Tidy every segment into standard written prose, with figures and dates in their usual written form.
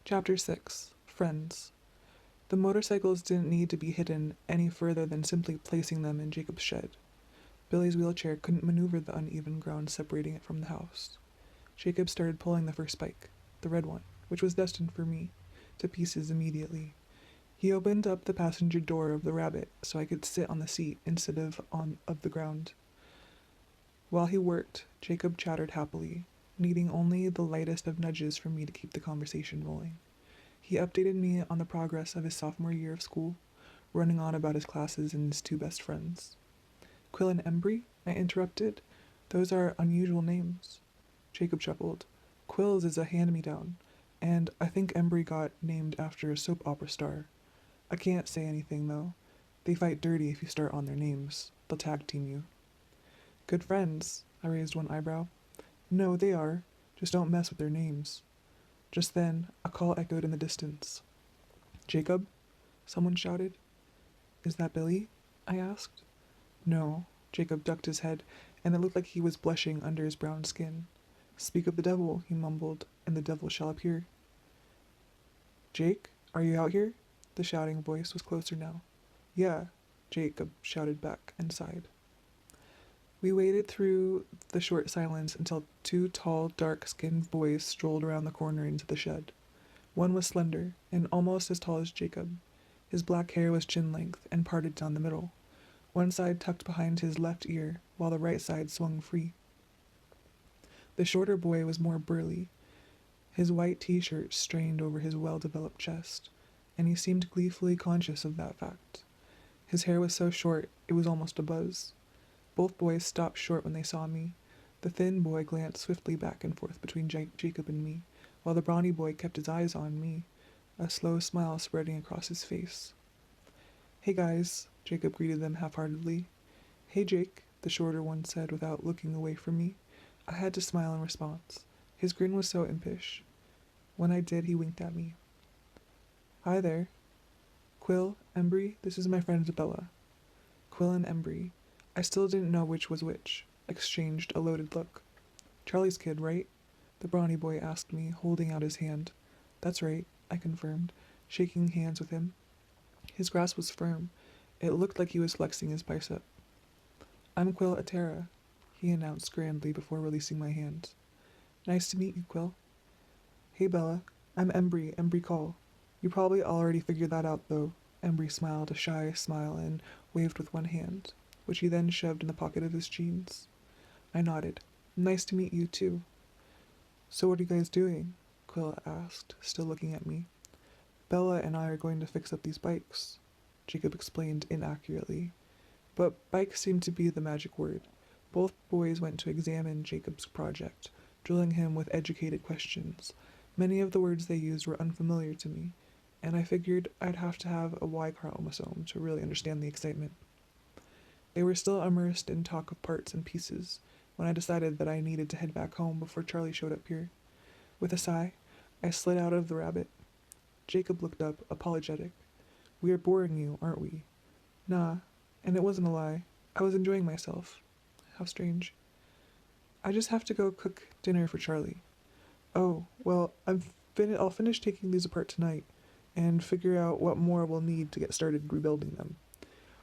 Chapter 6. Friends. The motorcycles didn't need to be hidden any further than simply placing them in Jacob's shed. Billy's wheelchair couldn't maneuver the uneven ground separating it from the house. Jacob started pulling the first bike, the red one, which was destined for me, to pieces immediately. He opened up the passenger door of the Rabbit so I could sit on the seat instead of the ground. While he worked, Jacob chattered happily, needing only the lightest of nudges for me to keep the conversation rolling. He updated me on the progress of his sophomore year of school, running on about his classes and his two best friends. Quill and Embry? I interrupted. Those are unusual names. Jacob chuckled. Quill's is a hand-me-down, and I think Embry got named after a soap opera star. I can't say anything, though. They fight dirty if you start on their names. They'll tag team you. Good friends, I raised one eyebrow. No, they are. Just don't mess with their names. Just then, a call echoed in the distance. Jacob? Someone shouted. Is that Billy? I asked. No. Jacob ducked his head, and it looked like he was blushing under his brown skin. Speak of the devil, he mumbled, and the devil shall appear. Jake, are you out here? The shouting voice was closer now. Yeah, Jacob shouted back and sighed. We waited through the short silence until two tall, dark-skinned boys strolled around the corner into the shed. One was slender, and almost as tall as Jacob. His black hair was chin-length and parted down the middle, one side tucked behind his left ear, while the right side swung free. The shorter boy was more burly. His white t-shirt strained over his well-developed chest, and he seemed gleefully conscious of that fact. His hair was so short, it was almost a buzz. Both boys stopped short when they saw me. The thin boy glanced swiftly back and forth between Jacob and me, while the brawny boy kept his eyes on me, a slow smile spreading across his face. Hey guys, Jacob greeted them half-heartedly. Hey Jake, the shorter one said without looking away from me. I had to smile in response. His grin was so impish. When I did, he winked at me. Hi there. Quill, Embry, this is my friend Bella. Quill and Embry, I still didn't know which was which, exchanged a loaded look. Charlie's kid, right? The brawny boy asked me, holding out his hand. That's right, I confirmed, shaking hands with him. His grasp was firm. It looked like he was flexing his bicep. I'm Quill Atera, he announced grandly before releasing my hand. Nice to meet you, Quill. Hey, Bella. I'm Embry Call. You probably already figured that out, though. Embry smiled a shy smile and waved with one hand, which he then shoved in the pocket of his jeans. I nodded. Nice to meet you, too. So what are you guys doing? Quill asked, still looking at me. Bella and I are going to fix up these bikes, Jacob explained inaccurately. But bikes seemed to be the magic word. Both boys went to examine Jacob's project, drilling him with educated questions. Many of the words they used were unfamiliar to me, and I figured I'd have to have a Y chromosome to really understand the excitement. They were still immersed in talk of parts and pieces when I decided that I needed to head back home before Charlie showed up here. With a sigh, I slid out of the Rabbit. Jacob looked up, apologetic. We are boring you, aren't we? Nah, and it wasn't a lie. I was enjoying myself. How strange. I just have to go cook dinner for Charlie. Oh, well, I'll finish taking these apart tonight and figure out what more we'll need to get started rebuilding them.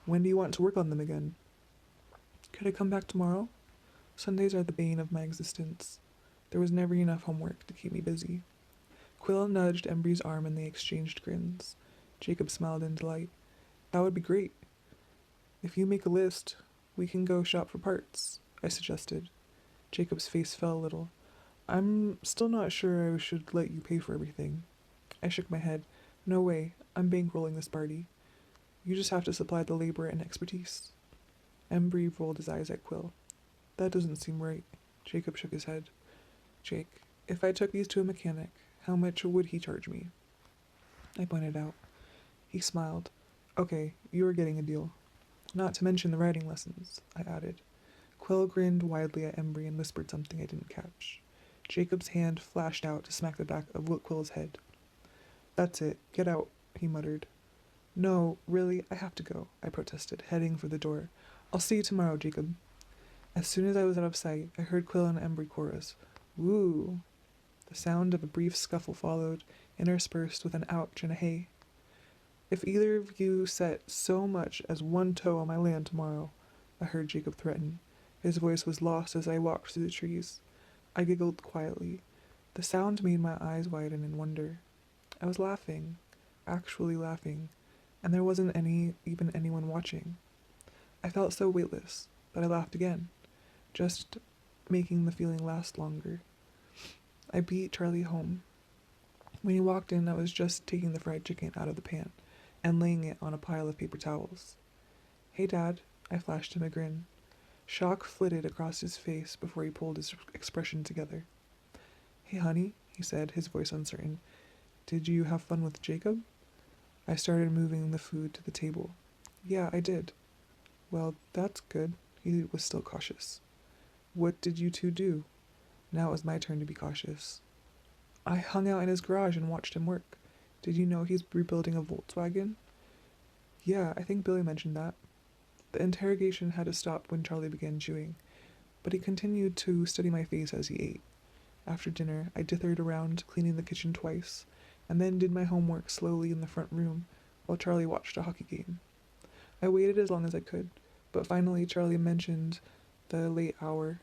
When do you want to work on them again? Could I come back tomorrow? Sundays are the bane of my existence. There was never enough homework to keep me busy. Quill nudged Embry's arm and they exchanged grins. Jacob smiled in delight. That would be great. If you make a list, we can go shop for parts, I suggested. Jacob's face fell a little. I'm still not sure I should let you pay for everything. I shook my head. No way, I'm bankrolling this party. You just have to supply the labor and expertise. Embry rolled his eyes at Quill. That doesn't seem right. Jacob shook his head. Jake, if I took these to a mechanic, how much would he charge me? I pointed out. He smiled. Okay, you are getting a deal. Not to mention the writing lessons, I added. Quill grinned widely at Embry and whispered something I didn't catch. Jacob's hand flashed out to smack the back of Quill's head. That's it. Get out, he muttered. No, really, I have to go, I protested, heading for the door. I'll see you tomorrow, Jacob. As soon as I was out of sight, I heard Quill and Embry chorus. Woo! The sound of a brief scuffle followed, interspersed with an ouch and a hey. "If either of you set so much as one toe on my land tomorrow," I heard Jacob threaten. His voice was lost as I walked through the trees. I giggled quietly. The sound made my eyes widen in wonder. I was laughing, actually laughing, and there wasn't even anyone watching. I felt so weightless, but I laughed again, just making the feeling last longer. I beat Charlie home. When he walked in, I was just taking the fried chicken out of the pan and laying it on a pile of paper towels. "Hey, Dad," I flashed him a grin. Shock flitted across his face before he pulled his expression together. "Hey, honey," he said, his voice uncertain. "Did you have fun with Jacob?" I started moving the food to the table. "Yeah, I did." "Well, that's good." He was still cautious. "What did you two do?" Now it was my turn to be cautious. "I hung out in his garage and watched him work. Did you know he's rebuilding a Volkswagen?" "Yeah, I think Billy mentioned that." The interrogation had to stop when Charlie began chewing, but he continued to study my face as he ate. After dinner, I dithered around, cleaning the kitchen twice, and then did my homework slowly in the front room while Charlie watched a hockey game. I waited as long as I could, but finally Charlie mentioned the late hour.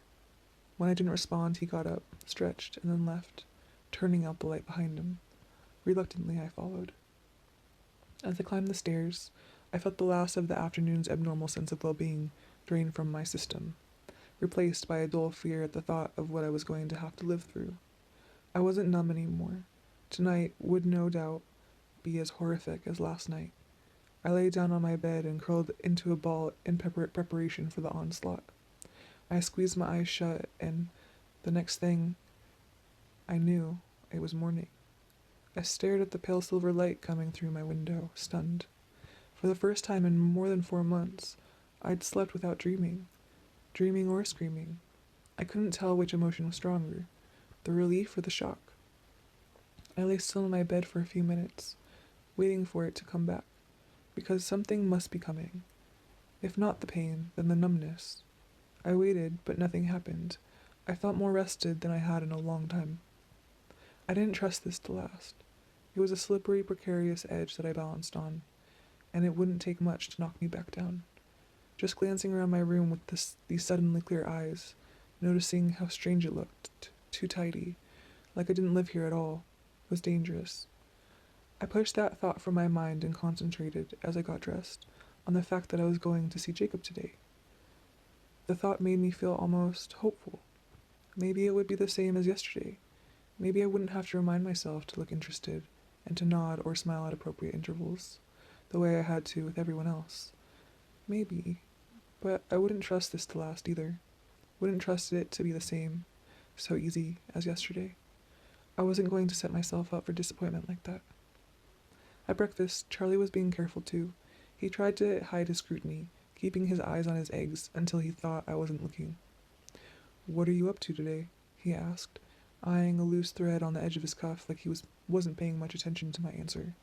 When I didn't respond, he got up, stretched, and then left, turning out the light behind him. Reluctantly, I followed. As I climbed the stairs, I felt the last of the afternoon's abnormal sense of well-being drain from my system, replaced by a dull fear at the thought of what I was going to have to live through. I wasn't numb anymore. Tonight would no doubt be as horrific as last night. I lay down on my bed and curled into a ball in preparation for the onslaught. I squeezed my eyes shut, and the next thing I knew, it was morning. I stared at the pale silver light coming through my window, stunned. For the first time in more than 4 months, I'd slept without dreaming or screaming. I couldn't tell which emotion was stronger, the relief or the shock. I lay still in my bed for a few minutes, waiting for it to come back, because something must be coming. If not the pain, then the numbness. I waited, but nothing happened. I felt more rested than I had in a long time. I didn't trust this to last. It was a slippery, precarious edge that I balanced on, and it wouldn't take much to knock me back down. Just glancing around my room with these suddenly clear eyes, noticing how strange it looked, too tidy, like I didn't live here at all, was dangerous. I pushed that thought from my mind and concentrated, as I got dressed, on the fact that I was going to see Jacob today. The thought made me feel almost hopeful. Maybe it would be the same as yesterday. Maybe I wouldn't have to remind myself to look interested and to nod or smile at appropriate intervals, the way I had to with everyone else. Maybe, but I wouldn't trust this to last either. Wouldn't trust it to be the same, so easy as yesterday. I wasn't going to set myself up for disappointment like that. At breakfast, Charlie was being careful too. He tried to hide his scrutiny, keeping his eyes on his eggs until he thought I wasn't looking. "What are you up to today?" he asked, eyeing a loose thread on the edge of his cuff like he wasn't paying much attention to my answer.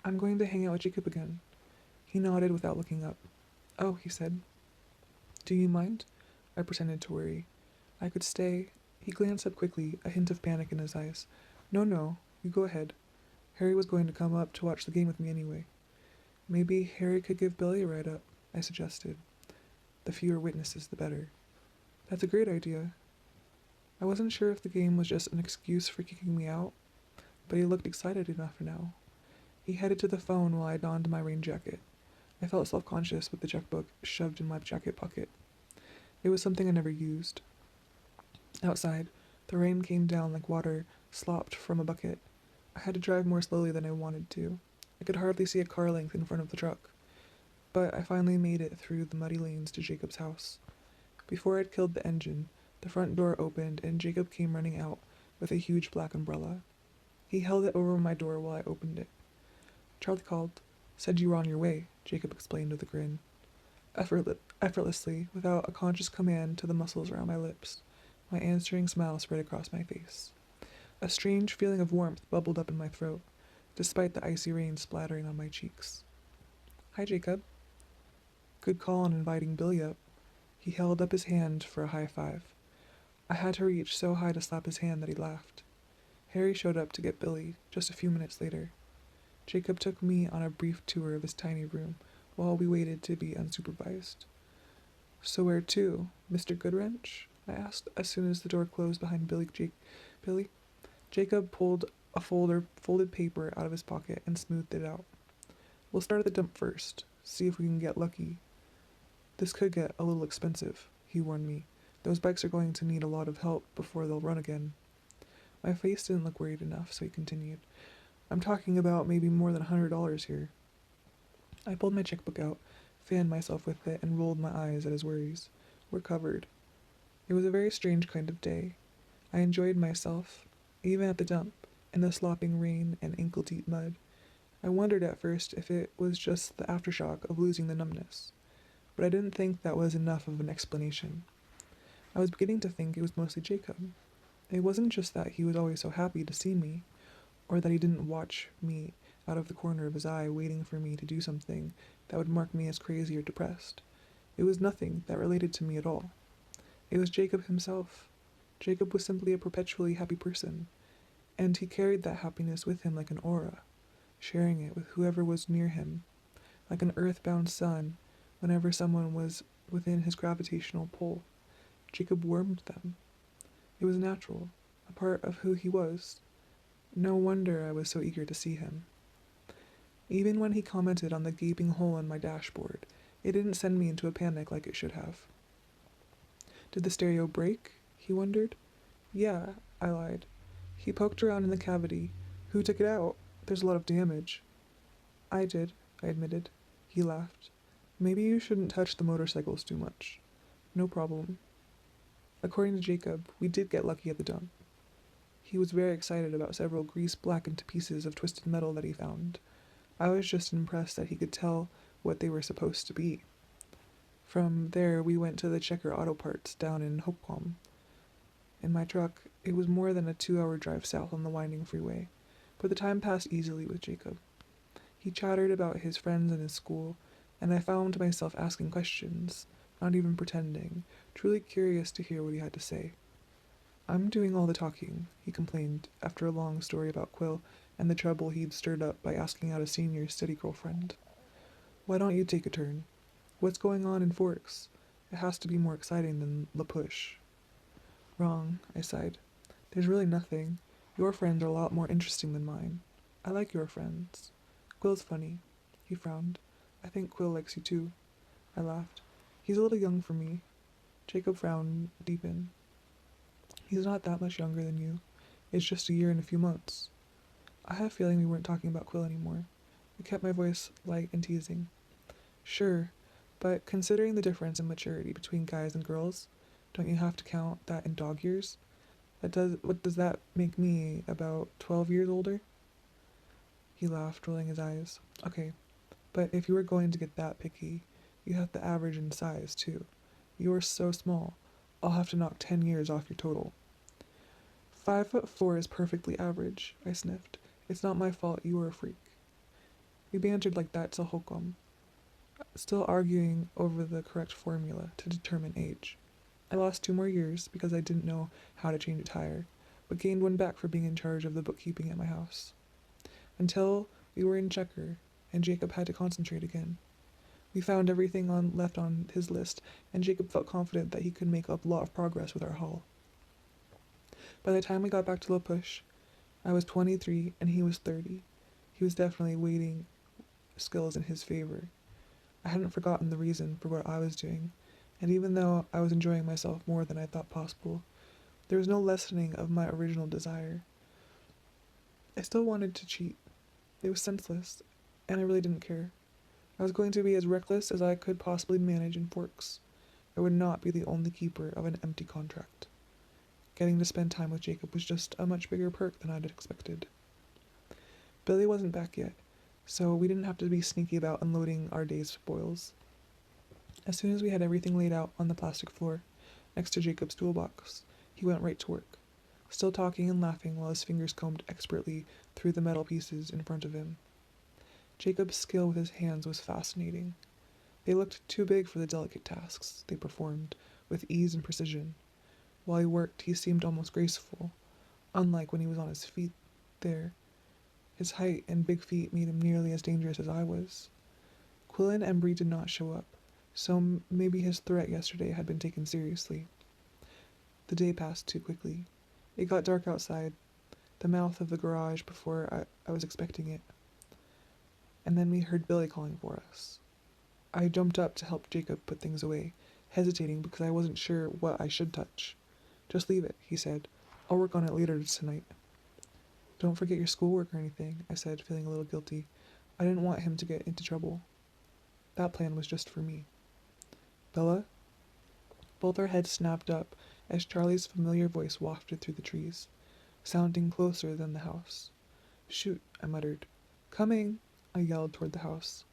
"I'm going to hang out with Jacob again." He nodded without looking up. "Oh," he said. "Do you mind?" I pretended to worry. "I could stay." He glanced up quickly, a hint of panic in his eyes. No, you go ahead. Harry was going to come up to watch the game with me anyway." "Maybe Harry could give Billy a ride up," I suggested. "The fewer witnesses, the better." "That's a great idea." I wasn't sure if the game was just an excuse for kicking me out, but he looked excited enough now. He headed to the phone while I donned my rain jacket. I felt self-conscious with the checkbook shoved in my jacket pocket. It was something I never used. Outside, the rain came down like water slopped from a bucket. I had to drive more slowly than I wanted to. I could hardly see a car length in front of the truck. But I finally made it through the muddy lanes to Jacob's house. Before I'd killed the engine, the front door opened and Jacob came running out with a huge black umbrella. He held it over my door while I opened it. "Charlie called. Said you were on your way," Jacob explained with a grin. Effortlessly, without a conscious command to the muscles around my lips, my answering smile spread across my face. A strange feeling of warmth bubbled up in my throat, despite the icy rain splattering on my cheeks. "Hi, Jacob." Good call on inviting Billy up. He held up his hand for a high five. I had to reach so high to slap his hand that he laughed. Harry showed up to get Billy just a few minutes later. Jacob took me on a brief tour of his tiny room while we waited to be unsupervised. "So where to, Mr. Goodwrench?" I asked as soon as the door closed behind Billy? Jacob pulled a folded paper out of his pocket and smoothed it out. "We'll start at the dump first, see if we can get lucky. This could get a little expensive," he warned me. "Those bikes are going to need a lot of help before they'll run again." My face didn't look worried enough, so he continued. "I'm talking about maybe more than $100 here." I pulled my checkbook out, fanned myself with it, and rolled my eyes at his worries. "We're covered." It was a very strange kind of day. I enjoyed myself, even at the dump, in the slopping rain and ankle-deep mud. I wondered at first if it was just the aftershock of losing the numbness, but I didn't think that was enough of an explanation. I was beginning to think it was mostly Jacob. It wasn't just that he was always so happy to see me, or that he didn't watch me out of the corner of his eye waiting for me to do something that would mark me as crazy or depressed. It was nothing that related to me at all. It was Jacob himself. Jacob was simply a perpetually happy person, and he carried that happiness with him like an aura, sharing it with whoever was near him, like an earthbound sun whenever someone was within his gravitational pull. Jacob warmed them. It was natural, a part of who he was. No wonder I was so eager to see him. Even when he commented on the gaping hole in my dashboard, it didn't send me into a panic like it should have. "Did the stereo break?" he wondered. "Yeah," I lied. "He poked around in the cavity. Who took it out? There's a lot of damage." "I did," I admitted. He laughed. "Maybe you shouldn't touch the motorcycles too much." "No problem." According to Jacob, we did get lucky at the dump. He was very excited about several grease-blackened pieces of twisted metal that he found. I was just impressed that he could tell what they were supposed to be. From there, we went to the Checker Auto Parts down in Hopecom. In my truck, it was more than a 2-hour drive south on the winding freeway, but the time passed easily with Jacob. He chattered about his friends and his school, and I found myself asking questions, not even pretending, truly curious to hear what he had to say. "I'm doing all the talking," he complained, after a long story about Quill and the trouble he'd stirred up by asking out a senior steady girlfriend. "Why don't you take a turn? What's going on in Forks? It has to be more exciting than La Push." "Wrong," I sighed. "There's really nothing. Your friends are a lot more interesting than mine. I like your friends. Quill's funny." He frowned. "I think Quill likes you too." I laughed. "He's a little young for me." Jacob frowned deepened. "He's not that much younger than you. It's just a year and a few months." I had a feeling we weren't talking about Quill anymore. I kept my voice light and teasing. "Sure, but considering the difference in maturity between guys and girls, don't you have to count that in dog years? What does that make me, about 12 years older?" He laughed, rolling his eyes. "Okay, but if you were going to get that picky, you have to average in size, too. You're so small, I'll have to knock 10 years off your total." 5'4" is perfectly average," I sniffed. "It's not my fault you were a freak." We bantered like that till Holcomb, still arguing over the correct formula to determine age. I lost 2 more years because I didn't know how to change a tire, but gained 1 back for being in charge of the bookkeeping at my house. Until we were in Checker, and Jacob had to concentrate again. We found everything left on his list, and Jacob felt confident that he could make a lot of progress with our haul. By the time we got back to La Push, I was 23 and he was 30. He was definitely weighting skills in his favor. I hadn't forgotten the reason for what I was doing, and even though I was enjoying myself more than I thought possible, there was no lessening of my original desire. I still wanted to cheat. It was senseless, and I really didn't care. I was going to be as reckless as I could possibly manage in Forks. I would not be the only keeper of an empty contract. Getting to spend time with Jacob was just a much bigger perk than I'd expected. Billy wasn't back yet, so we didn't have to be sneaky about unloading our day's spoils. As soon as we had everything laid out on the plastic floor, next to Jacob's toolbox, he went right to work, still talking and laughing while his fingers combed expertly through the metal pieces in front of him. Jacob's skill with his hands was fascinating. They looked too big for the delicate tasks they performed, with ease and precision. While he worked, he seemed almost graceful, unlike when he was on his feet there. His height and big feet made him nearly as dangerous as I was. Quill and Embry did not show up, so maybe his threat yesterday had been taken seriously. The day passed too quickly. It got dark outside, the mouth of the garage before I was expecting it. And then we heard Billy calling for us. I jumped up to help Jacob put things away, hesitating because I wasn't sure what I should touch. Just leave it, he said. I'll work on it later tonight. Don't forget your schoolwork or anything, I said, feeling a little guilty. I didn't want him to get into trouble. That plan was just for me. Bella? Both our heads snapped up as Charlie's familiar voice wafted through the trees, sounding closer than the house. Shoot, I muttered. Coming, I yelled toward the house.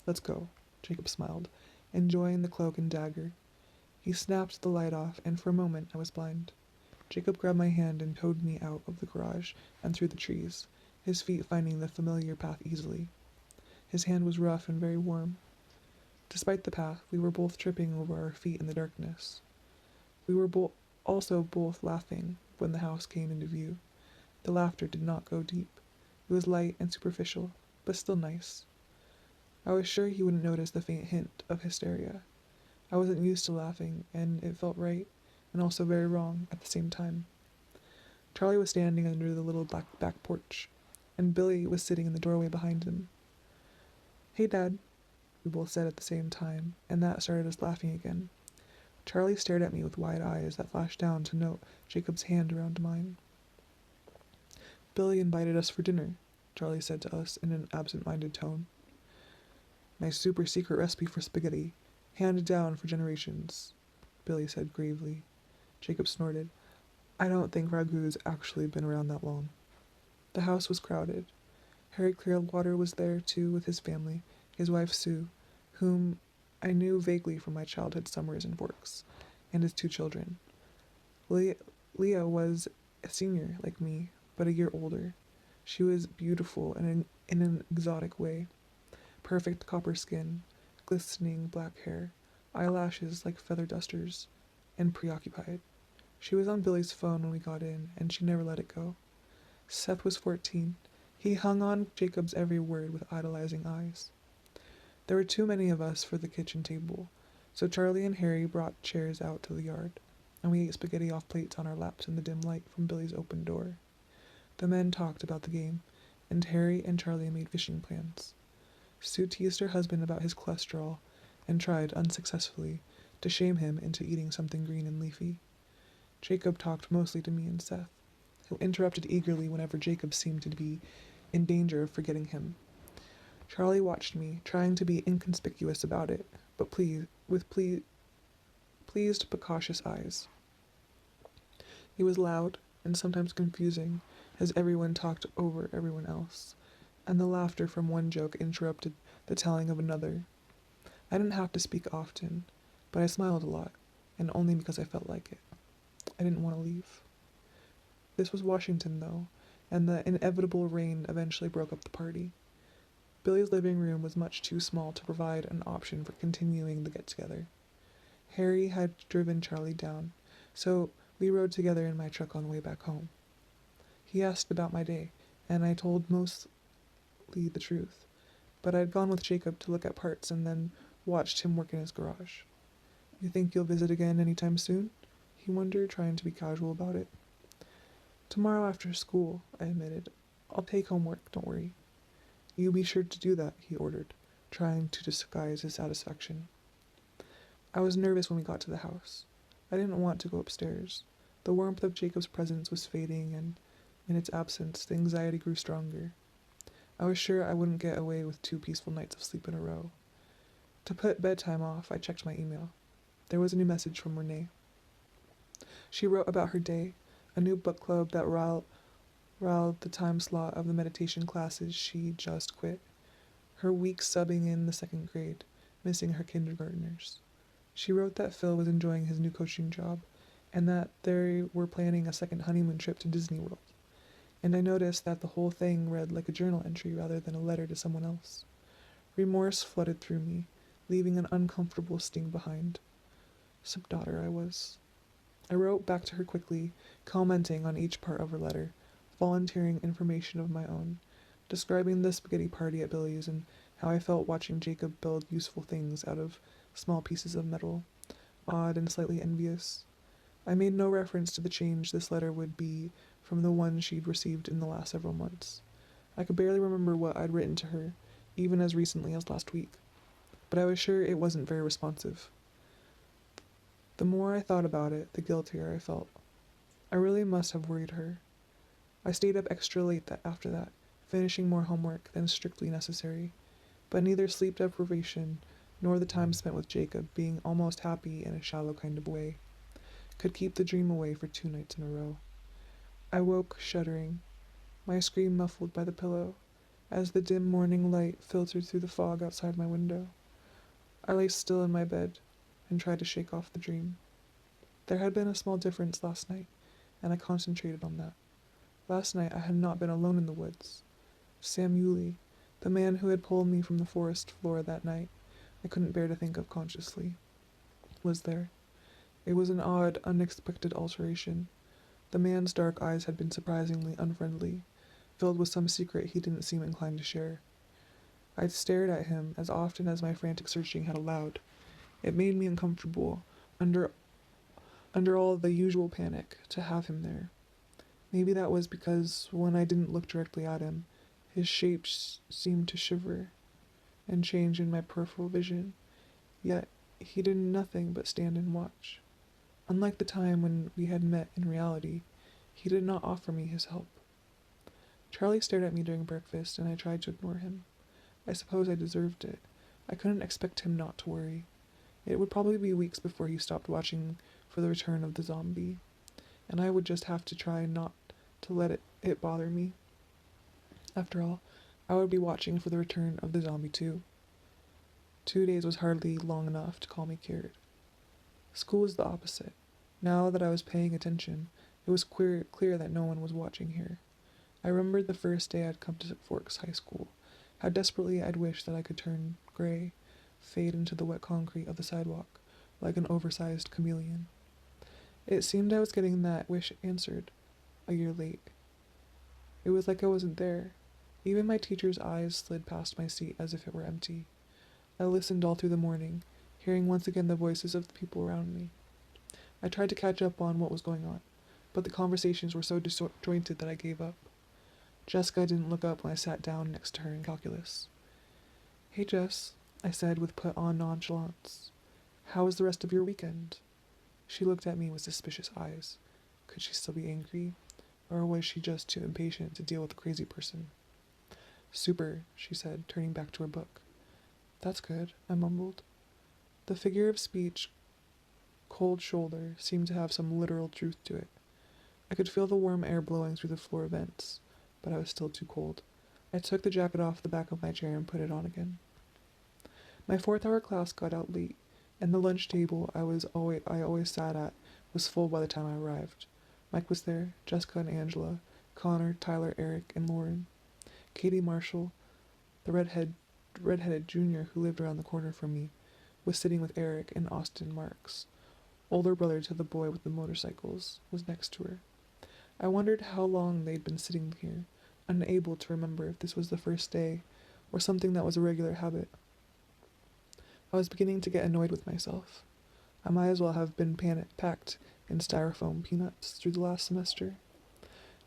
Let's go, Jacob smiled, enjoying the cloak and dagger. He snapped the light off, and for a moment I was blind. Jacob grabbed my hand and towed me out of the garage and through the trees, his feet finding the familiar path easily. His hand was rough and very warm. Despite the path, we were both tripping over our feet in the darkness. We were also both laughing when the house came into view. The laughter did not go deep. It was light and superficial, but still nice. I was sure he wouldn't notice the faint hint of hysteria. I wasn't used to laughing, and it felt right, and also very wrong at the same time. Charlie was standing under the little back porch, and Billy was sitting in the doorway behind him. Hey, Dad, we both said at the same time, and that started us laughing again. Charlie stared at me with wide eyes that flashed down to note Jacob's hand around mine. Billy invited us for dinner, Charlie said to us in an absent-minded tone. My super secret recipe for spaghetti, handed down for generations, Billy said gravely. Jacob snorted. I don't think ragu's actually been around that long. The house was crowded. Harry Clearwater was there, too, with his family, his wife Sue, whom I knew vaguely from my childhood summers in Forks, and his 2 children. Leah was a senior, like me, but a year older. She was beautiful in an exotic way. Perfect copper skin, glistening black hair, eyelashes like feather dusters, and preoccupied. She was on Billy's phone when we got in, and she never let it go. Seth was 14. He hung on Jacob's every word with idolizing eyes. There were too many of us for the kitchen table, so Charlie and Harry brought chairs out to the yard, and we ate spaghetti off plates on our laps in the dim light from Billy's open door. The men talked about the game, and Harry and Charlie made fishing plans. Sue teased her husband about his cholesterol, and tried, unsuccessfully, to shame him into eating something green and leafy. Jacob talked mostly to me and Seth, who interrupted eagerly whenever Jacob seemed to be in danger of forgetting him. Charlie watched me, trying to be inconspicuous about it, but with pleased but cautious eyes. It was loud and sometimes confusing, as everyone talked over everyone else, and the laughter from one joke interrupted the telling of another. I didn't have to speak often, but I smiled a lot, and only because I felt like it. I didn't want to leave. This was Washington, though, and the inevitable rain eventually broke up the party. Billy's living room was much too small to provide an option for continuing the get-together. Harry had driven Charlie down, so we rode together in my truck on the way back home. He asked about my day, and I told mostly the truth, but I'd gone with Jacob to look at parts and then watched him work in his garage. You think you'll visit again anytime soon? He wondered, trying to be casual about it. Tomorrow after school, I admitted. I'll take homework, don't worry. You be sure to do that, he ordered, trying to disguise his satisfaction. I was nervous when we got to the house. I didn't want to go upstairs. The warmth of Jacob's presence was fading, and in its absence, the anxiety grew stronger. I was sure I wouldn't get away with 2 peaceful nights of sleep in a row. To put bedtime off, I checked my email. There was a new message from Renee. She wrote about her day, a new book club that riled the time slot of the meditation classes she just quit, her weeks subbing in the 2nd grade, missing her kindergartners. She wrote that Phil was enjoying his new coaching job, and that they were planning a second honeymoon trip to Disney World. And I noticed that the whole thing read like a journal entry rather than a letter to someone else. Remorse flooded through me, leaving an uncomfortable sting behind. Some daughter I was. I wrote back to her quickly, commenting on each part of her letter, volunteering information of my own, describing the spaghetti party at Billy's and how I felt watching Jacob build useful things out of small pieces of metal, odd and slightly envious. I made no reference to the change this letter would be from the one she'd received in the last several months. I could barely remember what I'd written to her, even as recently as last week, but I was sure it wasn't very responsive. The more I thought about it, the guiltier I felt. I really must have worried her. I stayed up extra late after that, finishing more homework than strictly necessary, but neither sleep deprivation nor the time spent with Jacob, being almost happy in a shallow kind of way, could keep the dream away for 2 nights in a row. I woke shuddering, my scream muffled by the pillow, as the dim morning light filtered through the fog outside my window. I lay still in my bed and tried to shake off the dream. There had been a small difference last night, and I concentrated on that. Last night I had not been alone in the woods. Sam Yulee, the man who had pulled me from the forest floor that night, I couldn't bear to think of consciously, was there. It was an odd, unexpected alteration. The man's dark eyes had been surprisingly unfriendly, filled with some secret he didn't seem inclined to share. I'd stared at him as often as my frantic searching had allowed. It made me uncomfortable, under all the usual panic, to have him there. Maybe that was because when I didn't look directly at him, his shape seemed to shiver and change in my peripheral vision, yet he did nothing but stand and watch. Unlike the time when we had met in reality, he did not offer me his help. Charlie stared at me during breakfast, and I tried to ignore him. I suppose I deserved it. I couldn't expect him not to worry. It would probably be weeks before he stopped watching for the return of the zombie, and I would just have to try not to let it bother me. After all, I would be watching for the return of the zombie too. 2 days was hardly long enough to call me cured. School was the opposite. Now that I was paying attention, it was clear that no one was watching here. I remembered the first day I'd come to Forks High School, how desperately I'd wished that I could turn gray, fade into the wet concrete of the sidewalk, like an oversized chameleon. It seemed I was getting that wish answered, a year late. It was like I wasn't there. Even my teacher's eyes slid past my seat as if it were empty. I listened all through the morning, hearing once again the voices of the people around me. I tried to catch up on what was going on, but the conversations were so disjointed that I gave up. Jessica didn't look up when I sat down next to her in calculus. "Hey, Jess," I said with put-on nonchalance. "How was the rest of your weekend?" She looked at me with suspicious eyes. Could she still be angry? Or was she just too impatient to deal with a crazy person? "Super," she said, turning back to her book. "That's good," I mumbled. The figure of speech, cold shoulder, seemed to have some literal truth to it. I could feel the warm air blowing through the floor vents, but I was still too cold. I took the jacket off the back of my chair and put it on again. My fourth-hour class got out late, and the lunch table I always sat at was full by the time I arrived. Mike was there, Jessica and Angela, Connor, Tyler, Eric, and Lauren. Katie Marshall, the redheaded junior who lived around the corner from me, was sitting with Eric, and Austin Marks, older brother to the boy with the motorcycles, was next to her. I wondered how long they'd been sitting here, unable to remember if this was the first day or something that was a regular habit. I was beginning to get annoyed with myself. I might as well have been packed in styrofoam peanuts through the last semester.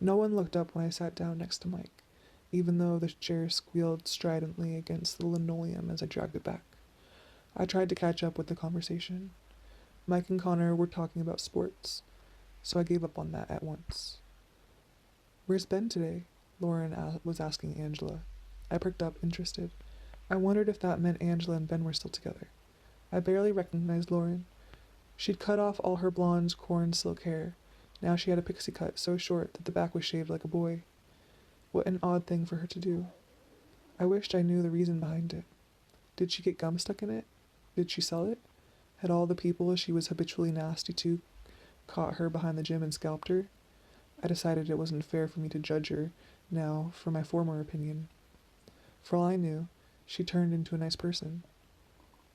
No one looked up when I sat down next to Mike, even though the chair squealed stridently against the linoleum as I dragged it back. I tried to catch up with the conversation. Mike and Connor were talking about sports, so I gave up on that at once. "Where's Ben today?" Lauren was asking Angela. I pricked up, interested. I wondered if that meant Angela and Ben were still together. I barely recognized Lauren. She'd cut off all her blonde corn silk hair. Now she had a pixie cut so short that the back was shaved like a boy. What an odd thing for her to do. I wished I knew the reason behind it. Did she get gum stuck in it? Did she sell it? Had all the people she was habitually nasty to caught her behind the gym and scalped her? I decided it wasn't fair for me to judge her now for my former opinion. For all I knew, she turned into a nice person.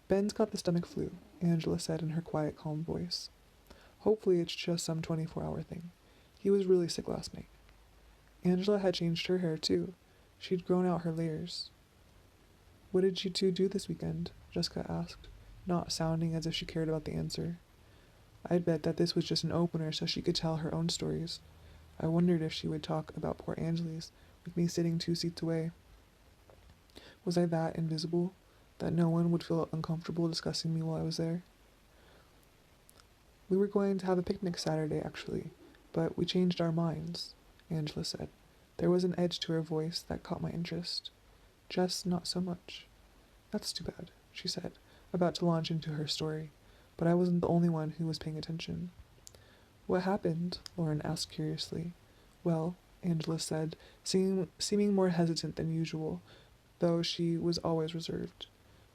"Ben's got the stomach flu," Angela said in her quiet, calm voice. "Hopefully it's just some 24-hour thing. He was really sick last night." Angela had changed her hair too. She'd grown out her layers. What did you two do this weekend? Jessica asked, not sounding as if she cared about the answer. I'd bet that this was just an opener so she could tell her own stories. I wondered if she would talk about poor Angeles, with me sitting 2 seats away. Was I that invisible, that no one would feel uncomfortable discussing me while I was there? We were going to have a picnic Saturday, actually, but we changed our minds, Angela said. There was an edge to her voice that caught my interest. Jess, not so much. That's too bad, she said, about to launch into her story, but I wasn't the only one who was paying attention. What happened? Lauren asked curiously. Well, Angela said, seeming more hesitant than usual, though she was always reserved.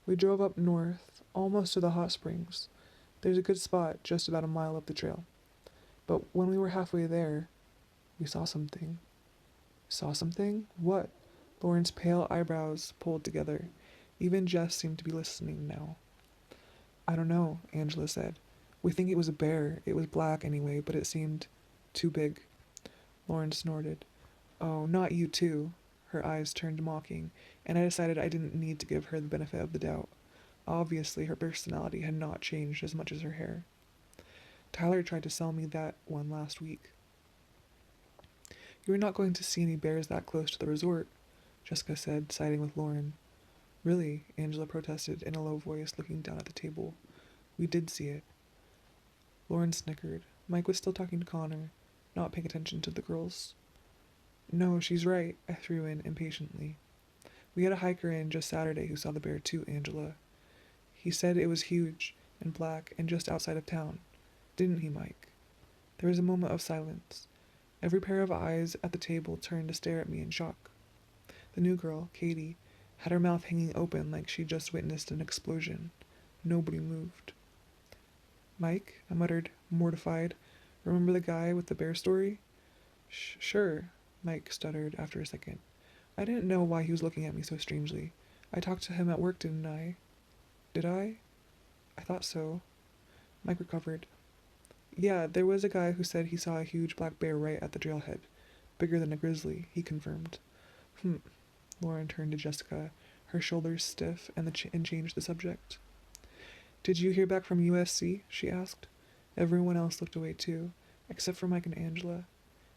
We drove up north, almost to the hot springs. There's a good spot just about a mile up the trail. But when we were halfway there, we saw something. Saw something? What? Lauren's pale eyebrows pulled together. Even Jess seemed to be listening now. I don't know, Angela said. We think it was a bear. It was black anyway, but it seemed too big. Lauren snorted. Oh, not you too. Her eyes turned mocking, and I decided I didn't need to give her the benefit of the doubt. Obviously, her personality had not changed as much as her hair. Tyler tried to sell me that one last week. You were not going to see any bears that close to the resort, Jessica said, siding with Lauren. Really, Angela protested in a low voice, looking down at the table. We did see it. Lauren snickered. Mike was still talking to Connor, not paying attention to the girls. No, she's right, I threw in impatiently. We had a hiker in just Saturday who saw the bear too, Angela. He said it was huge and black and just outside of town. Didn't he, Mike? There was a moment of silence. Every pair of eyes at the table turned to stare at me in shock. The new girl, Katie, had her mouth hanging open like she'd just witnessed an explosion. Nobody moved. Mike, I muttered, mortified. Remember the guy with the bear story? Sure, Mike stuttered after a second. I didn't know why he was looking at me so strangely. I talked to him at work, didn't I? Did I? I thought so. Mike recovered. Yeah, there was a guy who said he saw a huge black bear right at the trailhead. Bigger than a grizzly, he confirmed. Lauren turned to Jessica, her shoulders stiff, and changed the subject. Did you hear back from USC? She asked. Everyone else looked away too, except for Mike and Angela.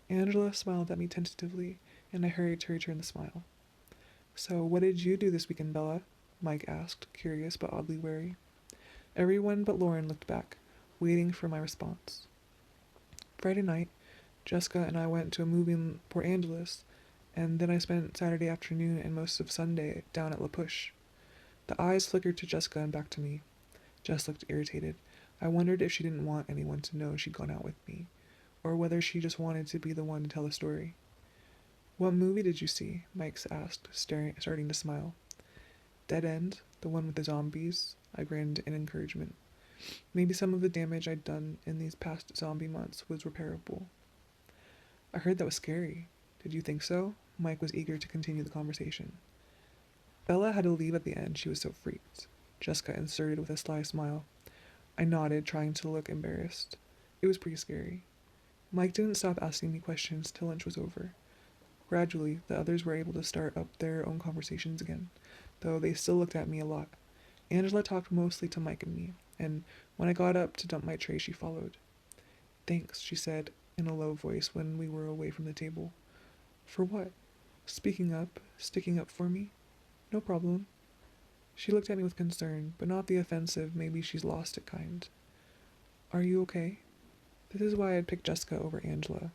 Angela smiled at me tentatively, and I hurried to return the smile. So, what did you do this weekend, Bella? Mike asked, curious but oddly wary. Everyone but Lauren looked back, waiting for my response. Friday night, Jessica and I went to a movie in Port Angeles, and then I spent Saturday afternoon and most of Sunday down at La Push. The eyes flickered to Jessica and back to me. Jess looked irritated. I wondered if she didn't want anyone to know she'd gone out with me, or whether she just wanted to be the one to tell the story. What movie did you see? Mike asked, starting to smile. Dead End, the one with the zombies. I grinned in encouragement. Maybe some of the damage I'd done in these past zombie months was repairable. I heard that was scary. Did you think so? Mike was eager to continue the conversation. Bella had to leave at the end, she was so freaked. Jessica inserted with a sly smile. I nodded, trying to look embarrassed. It was pretty scary. Mike didn't stop asking me questions till lunch was over. Gradually, the others were able to start up their own conversations again, though they still looked at me a lot. Angela talked mostly to Mike and me, and when I got up to dump my tray, she followed. Thanks, she said, in a low voice when we were away from the table. For what? Speaking up, sticking up for me? No problem. She looked at me with concern, but not the offensive, maybe she's lost it kind. Are you okay? This is why I'd picked Jessica over Angela,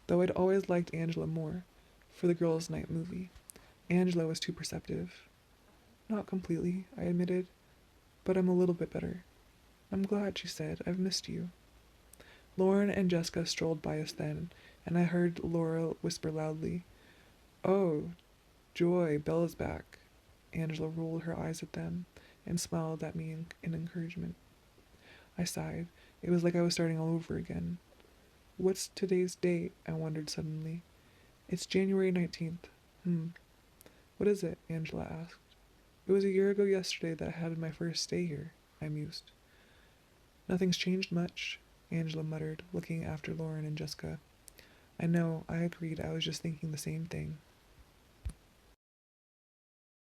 though I'd always liked Angela more, for the girls' night movie. Angela was too perceptive. Not completely, I admitted, but I'm a little bit better. I'm glad, she said. I've missed you. Lauren and Jessica strolled by us then, and I heard Laura whisper loudly, Oh, joy, Bella's back. Angela rolled her eyes at them and smiled at me in encouragement. I sighed. It was like I was starting all over again. What's today's date? I wondered suddenly. It's January 19th. What is it? Angela asked. It was a year ago yesterday that I had my first stay here, I mused. Nothing's changed much, Angela muttered, looking after Lauren and Jessica. I know, I agreed. I was just thinking the same thing.